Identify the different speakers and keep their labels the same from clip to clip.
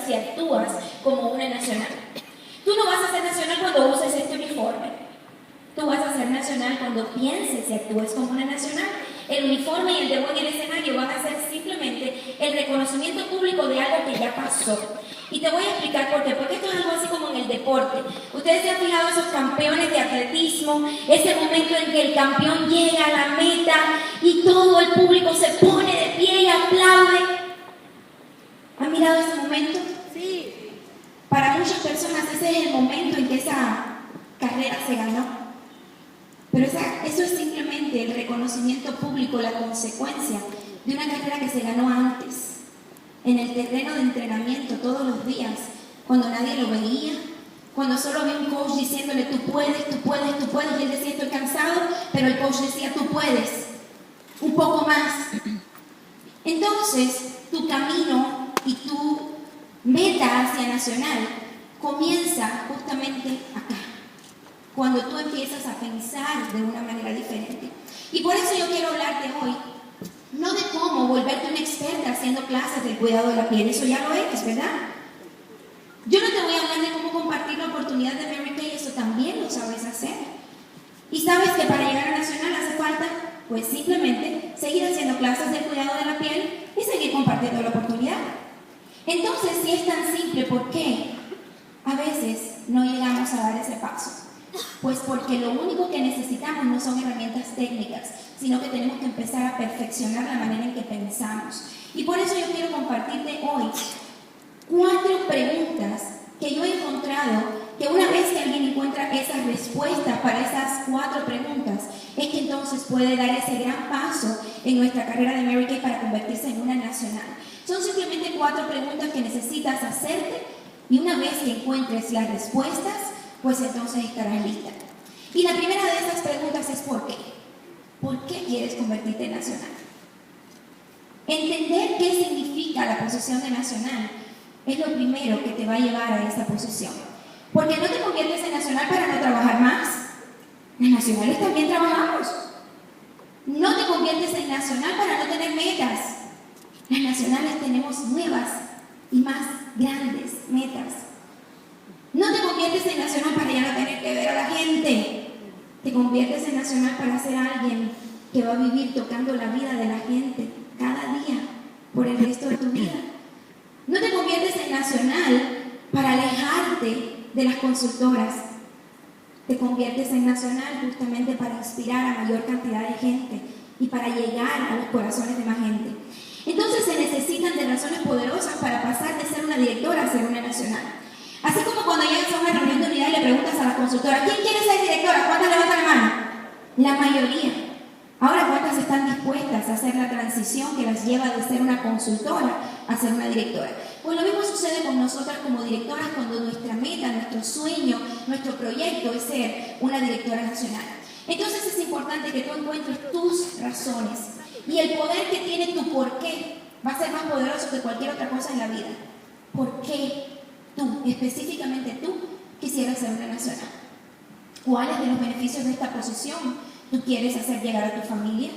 Speaker 1: si actúas como una nacional. Tú no vas a ser nacional cuando uses este uniforme. Tú vas a ser nacional cuando pienses y actúes como una nacional. El uniforme y el debut en el escenario van a ser simplemente el reconocimiento público de algo que ya pasó. Y te voy a explicar por qué. Porque esto es algo así como en el deporte. Ustedes se han fijado esos campeones de atletismo, ese momento en que el campeón llega a la meta y todo el público se pone de pie y aplaude. ¿Han mirado ese momento? Sí. Para muchas personas ese es el momento en que esa carrera se ganó. Pero eso es simplemente el reconocimiento público, la consecuencia de una carrera que se ganó antes, en el terreno de entrenamiento todos los días, cuando nadie lo veía, cuando solo había un coach diciéndole tú puedes, tú puedes, tú puedes, y él decía estoy cansado, pero el coach decía tú puedes, un poco más. Entonces, tu camino y tu meta hacia nacional comienza justamente acá, cuando tú empiezas a pensar de una manera diferente. Y por eso yo quiero hablarte hoy, no de cómo volverte una experta haciendo clases del cuidado de la piel, eso ya lo eres, ¿verdad? Yo no te voy a hablar de cómo compartir la oportunidad de Mary Kay, eso también lo sabes hacer. Y sabes que para llegar a nacional hace falta, pues simplemente, seguir haciendo clases del cuidado de la piel y seguir compartiendo la oportunidad. Entonces, si es tan simple, ¿por qué a veces no llegamos a dar ese paso? Pues porque lo único que necesitamos no son herramientas técnicas, sino que tenemos que empezar a perfeccionar la manera en que pensamos. Y por eso yo quiero compartirte hoy 4 preguntas que yo he encontrado, que una vez que alguien encuentra esas respuestas para esas 4 preguntas, es que entonces puede dar ese gran paso en nuestra carrera de Mary Kay para convertirse en una nacional. Son simplemente 4 preguntas que necesitas hacerte y una vez que encuentres las respuestas, pues entonces estarás lista. Y la primera de esas preguntas es ¿por qué? ¿Por qué quieres convertirte en nacional? Entender qué significa la posición de nacional es lo primero que te va a llevar a esa posición. Porque no te conviertes en nacional para no trabajar más. Las nacionales también trabajamos. No te conviertes en nacional para no tener metas. Las nacionales tenemos nuevas y más grandes metas. No te conviertes en nacional para ya no tener que ver a la gente. Te conviertes en nacional para ser alguien que va a vivir tocando la vida de la gente cada día por el resto de tu vida. No te conviertes en nacional para alejarte de las consultoras. Te conviertes en nacional justamente para inspirar a mayor cantidad de gente y para llegar a los corazones de más gente. Entonces se necesitan de razones poderosas para pasar de ser una directora a ser una nacional. Así como cuando llegas a una reunión de unidad y le preguntas a la consultora, ¿quién quiere ser directora? ¿Cuántas levantan la mano? La mayoría. Ahora, ¿cuántas están dispuestas a hacer la transición que las lleva de ser una consultora a ser una directora? Pues lo mismo sucede con nosotras como directoras cuando nuestra meta, nuestro sueño, nuestro proyecto es ser una directora nacional. Entonces es importante que tú encuentres tus razones y el poder que tiene tu por qué va a ser más poderoso que cualquier otra cosa en la vida. ¿Por qué tú, específicamente tú, quisieras ser una nacional? ¿Cuáles de los beneficios de esta posición tú quieres hacer llegar a tu familia?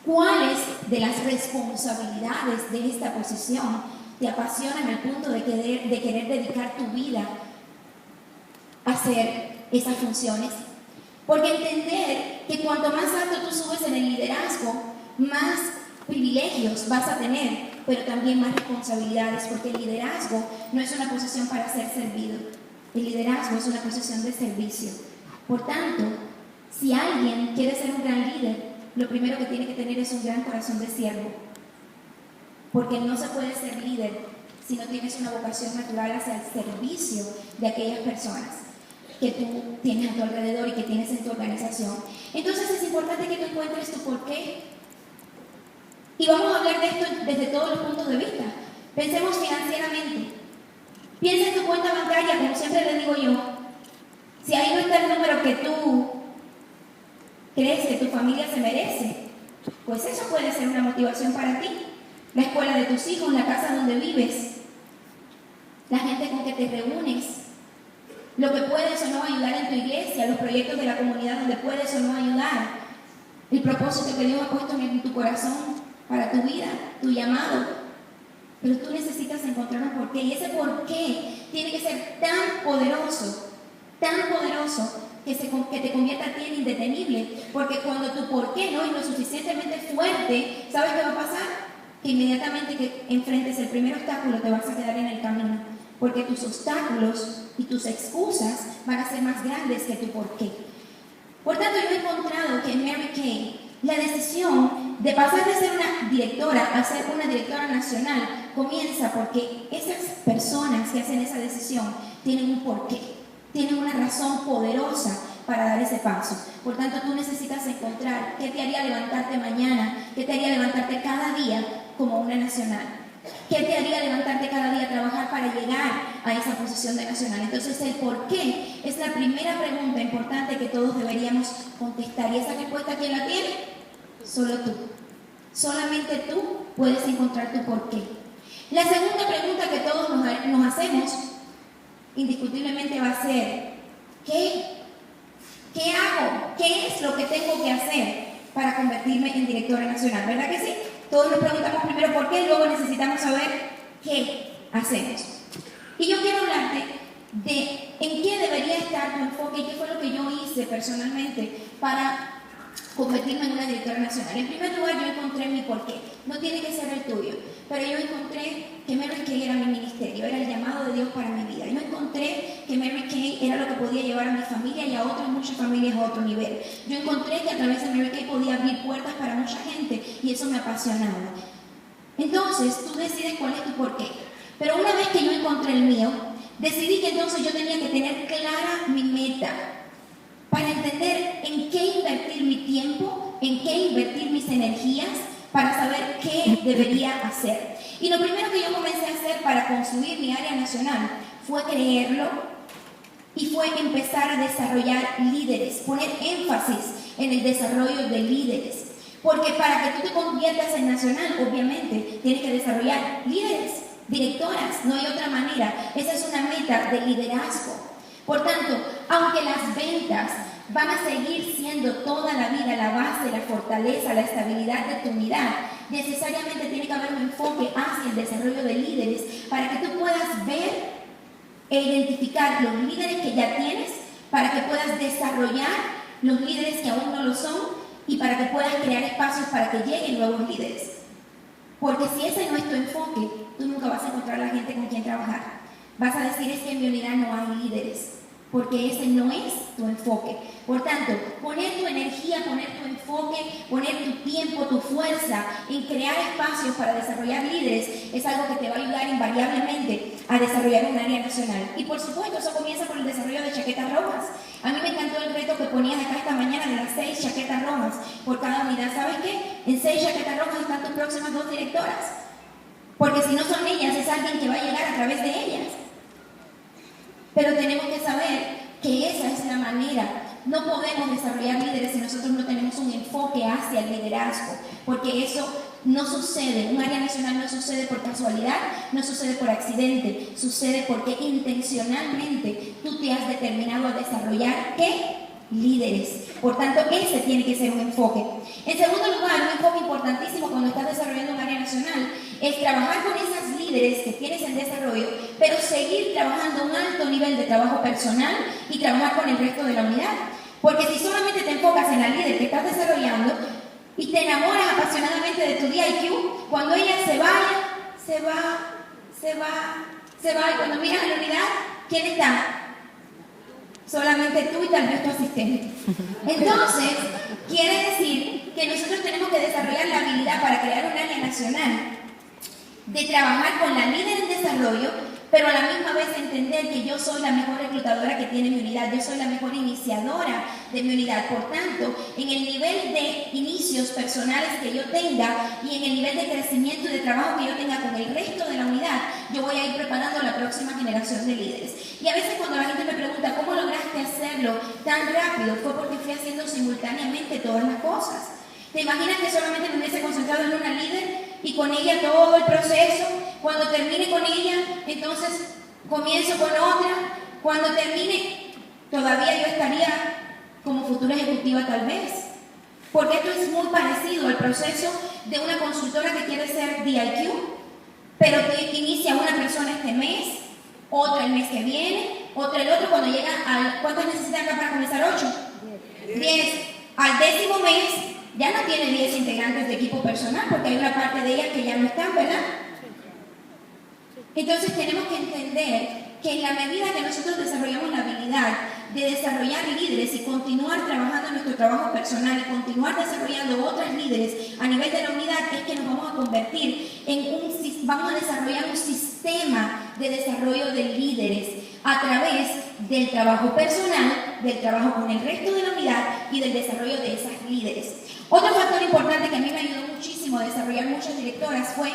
Speaker 1: ¿Cuáles de las responsabilidades de esta posición te apasionan al punto de querer dedicar tu vida a hacer esas funciones? Porque entender que cuanto más alto tú subes en el liderazgo, más privilegios vas a tener, pero también más responsabilidades, porque el liderazgo no es una posición para ser servido. El liderazgo es una posición de servicio. Por tanto, si alguien quiere ser un gran líder, lo primero que tiene que tener es un gran corazón de siervo. Porque no se puede ser líder si no tienes una vocación natural hacia el servicio de aquellas personas que tú tienes a tu alrededor y que tienes en tu organización. Entonces es importante que tú encuentres tu porqué. Y vamos a hablar de esto desde todos los puntos de vista. Pensemos financieramente. Piensa en tu cuenta bancaria, como siempre le digo yo. Si ahí no está el número que tú crees que tu familia se merece, pues eso puede ser una motivación para ti. La escuela de tus hijos, la casa donde vives, la gente con que te reúnes, lo que puedes o no ayudar en tu iglesia, los proyectos de la comunidad donde puedes o no ayudar, el propósito que Dios ha puesto en tu corazón para tu vida, tu llamado. pero tú necesitas encontrar un porqué, y ese porqué tiene que ser tan poderoso que te convierta a ti en indetenible, porque cuando tu porqué no es lo suficientemente fuerte, ¿sabes qué va a pasar? Que inmediatamente que enfrentes el primer obstáculo te vas a quedar en el camino, porque tus obstáculos y tus excusas van a ser más grandes que tu porqué. Por tanto, yo he encontrado que en Mary Kay la decisión de pasar de ser una directora a ser una directora nacional comienza porque esas personas que hacen esa decisión tienen un porqué, tienen una razón poderosa para dar ese paso. Por tanto, tú necesitas encontrar qué te haría levantarte mañana, qué te haría levantarte cada día como una nacional, qué te haría levantarte cada día a trabajar para llegar a esa posición de nacional. Entonces, el por qué es la primera pregunta importante que todos deberíamos contestar. ¿Y esa respuesta quién la tiene? Solo tú. Solamente tú puedes encontrar tu por qué. La segunda pregunta que todos nos hacemos, indiscutiblemente va a ser, ¿qué hago? ¿Qué es lo que tengo que hacer para convertirme en directora nacional? ¿Verdad que sí? Todos nos preguntamos primero por qué, luego necesitamos saber qué hacemos. Y yo quiero hablarte de en qué debería estar tu enfoque y qué fue lo que yo hice personalmente para convertirme en una directora nacional. En primer lugar, yo encontré mi porqué. No tiene que ser el tuyo, pero yo encontré que Mary Kay era mi ministerio, era el llamado de Dios para mi vida. Yo encontré que Mary Kay era lo que podía llevar a mi familia y a otras muchas familias a otro nivel. Yo encontré que a través de Mary Kay podía abrir puertas para mucha gente y eso me apasionaba. Entonces, tú decides cuál es tu porqué. Pero una vez que yo encontré el mío, decidí que entonces yo tenía que tener clara mi meta para entender en qué invertir mi tiempo, en qué invertir mis energías, para saber qué debería hacer. Y lo primero que yo comencé a hacer para construir mi área nacional fue creerlo y fue empezar a desarrollar líderes, poner énfasis en el desarrollo de líderes. Porque para que tú te conviertas en nacional, obviamente, tienes que desarrollar líderes, directoras, no hay otra manera. Esa es una meta de liderazgo. Por tanto, aunque las ventas van a seguir siendo toda la vida la base, la fortaleza, la estabilidad de tu unidad, necesariamente tiene que haber un enfoque hacia el desarrollo de líderes para que tú puedas ver e identificar los líderes que ya tienes, para que puedas desarrollar los líderes que aún no lo son y para que puedas crear espacios para que lleguen nuevos líderes. Porque si ese no es tu enfoque, tú nunca vas a encontrar la gente con quien trabajar. Vas a decir, es que en mi unidad no hay líderes, porque ese no es tu enfoque. Por tanto, poner tu energía, poner tu enfoque, poner tu tiempo, tu fuerza en crear espacios para desarrollar líderes es algo que te va a ayudar invariablemente a desarrollar un área nacional. Y por supuesto, eso comienza por el desarrollo de chaquetas rojas. A mí me encantó el reto que ponías acá esta mañana de las 6 chaquetas rojas por cada unidad. ¿Sabes qué? En 6 chaquetas rojas están tus próximas 2 directoras. Porque si no son ellas, es alguien que va a llegar a través de ellas. Pero tenemos que saber que esa es la manera. No podemos desarrollar líderes si nosotros no tenemos un enfoque hacia el liderazgo, porque eso no sucede. Un área nacional no sucede por casualidad, no sucede por accidente, sucede porque intencionalmente tú te has determinado a desarrollar ¿qué? Líderes. Por tanto, ese tiene que ser un enfoque. En segundo lugar, un enfoque importantísimo cuando estás desarrollando un área nacional es trabajar con esas líderes que tienes en desarrollo, pero seguir trabajando a un alto nivel de trabajo personal y trabajar con el resto de la unidad. Porque si solamente te enfocas en la líder que estás desarrollando y te enamoras apasionadamente de tu DIQ, cuando ella se va, y cuando miras a la unidad, ¿quién está? Solamente tú y tal vez tu asistente. Entonces, quiere decir que nosotros tenemos que desarrollar la habilidad para crear un área nacional de trabajar con la líder en desarrollo, pero a la misma vez entender que yo soy la mejor reclutadora que tiene mi unidad, yo soy la mejor iniciadora de mi unidad. Por tanto, en el nivel de inicios personales que yo tenga y en el nivel de crecimiento y de trabajo que yo tenga con el resto de la unidad, yo voy a ir preparando a la próxima generación de líderes. Y a veces cuando la gente me pregunta, ¿cómo lograste hacerlo tan rápido? Fue porque fui haciendo simultáneamente todas las cosas. ¿Te imaginas que solamente me hubiese concentrado en una líder y con ella todo el proceso? Cuando termine con ella, entonces comienzo con otra. Cuando termine, todavía yo estaría como futura ejecutiva tal vez. Porque esto es muy parecido al proceso de una consultora que quiere ser DIQ. pero te inicia una persona este mes, otra el mes que viene, otra el otro, cuando llega al... ¿Cuántos necesitan acá para comenzar? 8. 10. Al 10º mes ya no tiene 10 integrantes de equipo personal, porque hay una parte de ellas que ya no están, ¿verdad? Entonces tenemos que entender que en la medida que nosotros desarrollamos la habilidad de desarrollar líderes y continuar trabajando en nuestro trabajo personal y continuar desarrollando otras líderes a nivel de la unidad, es que nos vamos a convertir vamos a desarrollar un sistema de desarrollo de líderes a través del trabajo personal, del trabajo con el resto de la unidad y del desarrollo de esas líderes. Otro factor importante que a mí me ayudó muchísimo a desarrollar muchas directoras fue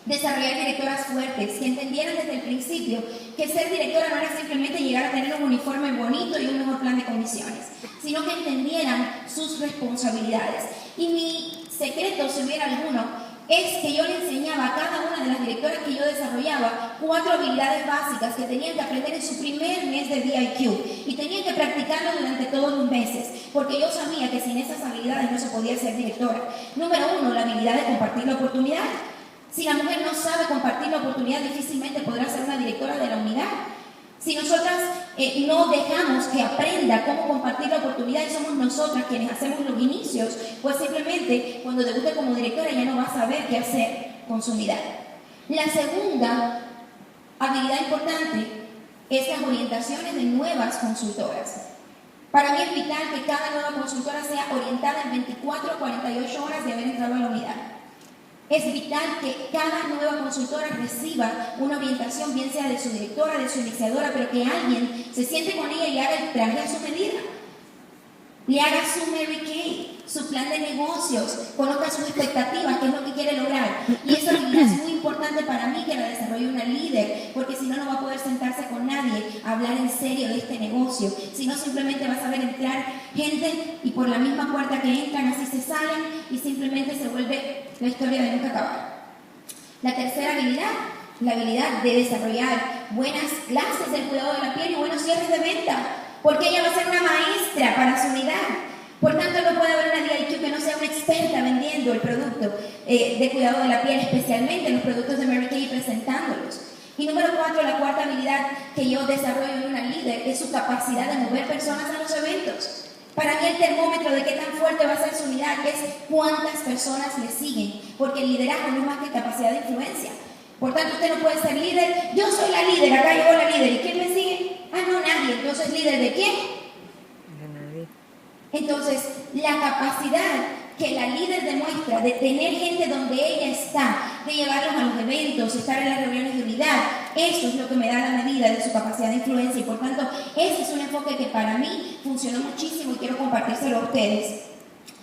Speaker 1: desarrollar directoras fuertes, que entendieran desde el principio que ser directora no era simplemente llegar a tener un uniforme bonito y un mejor plan de comisiones, sino que entendieran sus responsabilidades. Y mi secreto, si hubiera alguno, es que yo le enseñaba a cada una de las directoras que yo desarrollaba 4 habilidades básicas que tenían que aprender en su primer mes de DIQ y tenían que practicarlo durante todos los meses, porque yo sabía que sin esas habilidades no se podía ser directora. Número 1, la habilidad de compartir la oportunidad. Si la mujer no sabe compartir la oportunidad, difícilmente podrá ser una directora de la unidad. Si nosotras no dejamos que aprenda cómo compartir la oportunidad y somos nosotras quienes hacemos los inicios, pues simplemente cuando debute como directora ya no va a saber qué hacer con su unidad. La segunda habilidad importante es las orientaciones de nuevas consultoras. Para mí es vital que cada nueva consultora sea orientada en 24 a 48 horas de haber entrado a la unidad. Es vital que cada nueva consultora reciba una orientación, bien sea de su directora, de su iniciadora, pero que alguien se siente con ella y haga el traje a su medida. Le haga su Mary Kay, su plan de negocios, conozca sus expectativas, qué es lo que quiere lograr. Y esa habilidad es muy importante para mí que la desarrolle una líder, porque si no, no va a poder sentarse con nadie a hablar en serio de este negocio. Si no, simplemente va a saber entrar gente y por la misma puerta que entran, así se salen y simplemente se vuelve la historia de nunca acabar. La tercera habilidad, la habilidad de desarrollar buenas clases del cuidado de la piel y buenos cierres de venta, porque ella va a ser una maestra para su unidad. Por tanto, no puede haber una DIQ que no sea una experta vendiendo el producto de cuidado de la piel, especialmente los productos de Mary Kay, presentándolos. Y número 4, la cuarta habilidad que yo desarrollo en una líder es su capacidad de mover personas a los eventos. Para mí el termómetro de qué tan fuerte va a ser su unidad es cuántas personas le siguen, porque el liderazgo no es más que capacidad de influencia. Por tanto, usted no puede ser líder. Yo soy la líder, acá llegó la líder. ¿Y quién me sigue? Ah, no, nadie. Entonces, ¿líder de quién?
Speaker 2: De nadie.
Speaker 1: Entonces, la capacidad que la líder demuestra de tener gente donde ella está, de llevarlos a los eventos, estar en las reuniones de unidad, eso es lo que me da la medida de su capacidad de influencia y por tanto, ese es un enfoque que para mí funcionó muchísimo y quiero compartírselo a ustedes.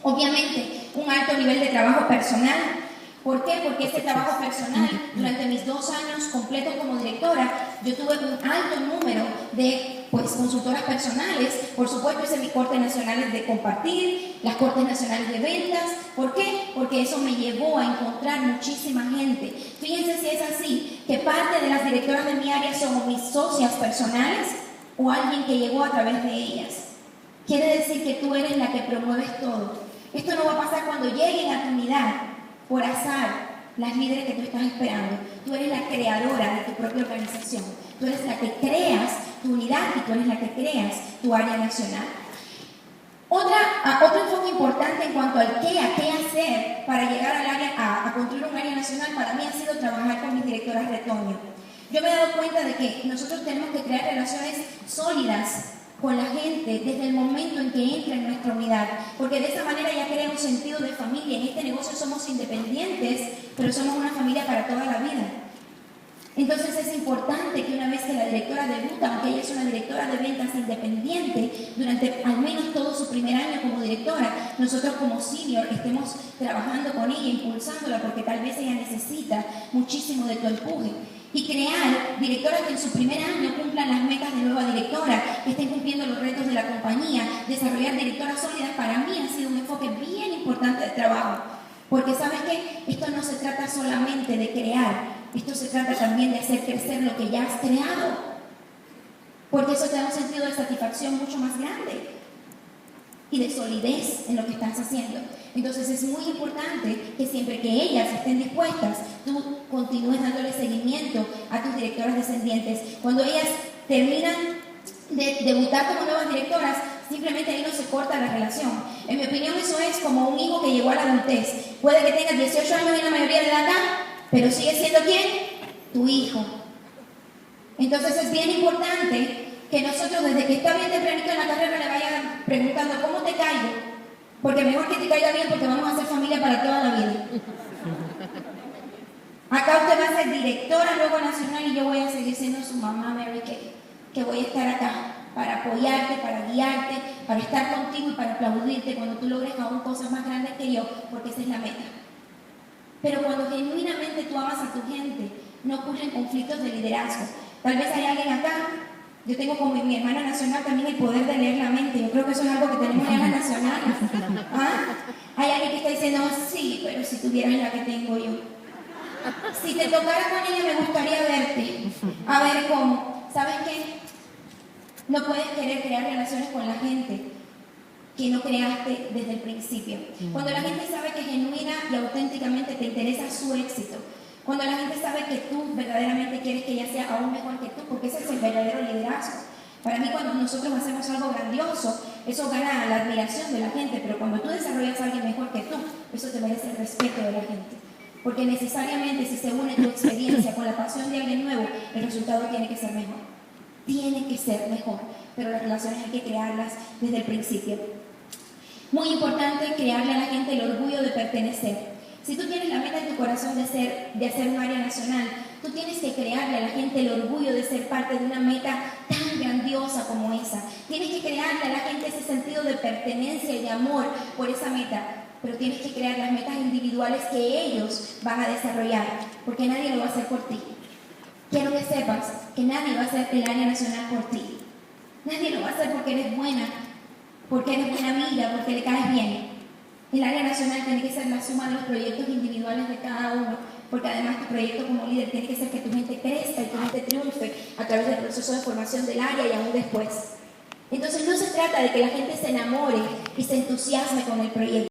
Speaker 1: Obviamente, un alto nivel de trabajo personal. ¿Por qué? Porque ese trabajo personal, durante mis 2 años completos como directora, yo tuve un alto número de consultoras personales. Por supuesto, hice mis cortes nacionales de compartir, las cortes nacionales de ventas. ¿Por qué? Porque eso me llevó a encontrar muchísima gente. Fíjense si es así, que parte de las directoras de mi área son mis socias personales o alguien que llegó a través de ellas. Quiere decir que tú eres la que promueves todo. Esto no va a pasar cuando lleguen a tu unidad por azar las líderes que tú estás esperando. Tú eres la creadora de tu propia organización. Tú eres la que creas tu unidad y tú eres la que creas tu área nacional. Otro enfoque importante en cuanto al qué hacer para llegar al área, a construir un área nacional, para mí ha sido trabajar con mis directoras retoño. Yo me he dado cuenta de que nosotros tenemos que crear relaciones sólidas con la gente desde el momento en que entra en nuestra unidad, porque de esa manera ya crea un sentido de familia. En este negocio somos independientes, pero somos una familia para toda la vida. Entonces es importante que una vez que la directora debuta, aunque ella es una directora de ventas independiente, durante al menos todo su primer año como directora, nosotros como senior estemos trabajando con ella, impulsándola, porque tal vez ella necesita muchísimo de tu empuje. Y crear directoras que en su primer año cumplan las metas de nueva directora, que estén cumpliendo los retos de la compañía, desarrollar directoras sólidas, para mí ha sido un enfoque bien importante de trabajo. Porque ¿sabes qué? Esto no se trata solamente de crear, esto se trata también de hacer crecer lo que ya has creado. Porque eso te da un sentido de satisfacción mucho más grande y de solidez en lo que estás haciendo. Entonces es muy importante que siempre que ellas estén dispuestas, tú continúes dándole seguimiento a tus directoras descendientes. Cuando ellas terminan de debutar como nuevas directoras, simplemente ahí no se corta la relación. En mi opinión, eso es como un hijo que llegó a la adultez. Puede que tenga 18 años y la mayoría de edad acá, pero sigue siendo ¿quién? Tu hijo. Entonces es bien importante que nosotros desde que está bien tempranito en la carrera le vayan preguntando ¿cómo te caigo? Porque mejor que te caiga bien porque vamos a ser familia para toda la vida. Acá usted va a ser directora luego nacional y yo voy a seguir siendo su mamá Mary Kay, que voy a estar acá para apoyarte, para guiarte, para estar contigo y para aplaudirte cuando tú logres aún cosas más grandes que yo, porque esa es la meta. Pero cuando genuinamente tú amas a tu gente, no ocurren conflictos de liderazgo. Tal vez hay alguien acá, yo tengo como mi hermana nacional también el poder de leer la mente, yo creo que eso es algo que tenemos en la nacional. ¿Ah? Hay alguien que está diciendo, sí, pero si tuvieras la que tengo yo. Si te tocara con ella me gustaría verte, a ver cómo. ¿Sabes qué? No puedes querer crear relaciones con la gente que no creaste desde el principio. Cuando la gente sabe que genuina y auténticamente te interesa su éxito, cuando la gente sabe que tú verdaderamente quieres que ella sea aún mejor que tú, porque ese es el verdadero liderazgo. Para mí, cuando nosotros hacemos algo grandioso, eso gana la admiración de la gente, pero cuando tú desarrollas a alguien mejor que tú, eso te merece el respeto de la gente. Porque necesariamente si se une tu experiencia con la pasión de alguien nuevo, el resultado tiene que ser mejor. Tiene que ser mejor, pero las relaciones hay que crearlas desde el principio. Muy importante crearle a la gente el orgullo de pertenecer. Si tú tienes la meta en tu corazón de hacer un área nacional, tú tienes que crearle a la gente el orgullo de ser parte de una meta tan grandiosa como esa. Tienes que crearle a la gente ese sentido de pertenencia y de amor por esa meta. Pero tienes que crear las metas individuales que ellos van a desarrollar, porque nadie lo va a hacer por ti. Quiero que sepas que nadie va a hacer el área nacional por ti. Nadie lo va a hacer porque eres buena amiga, porque le caes bien. El área nacional tiene que ser la suma de los proyectos individuales de cada uno, porque además tu proyecto como líder tiene que ser que tu gente crezca y tu gente triunfe a través del proceso de formación del área y aún después. Entonces no se trata de que la gente se enamore y se entusiasme con el proyecto.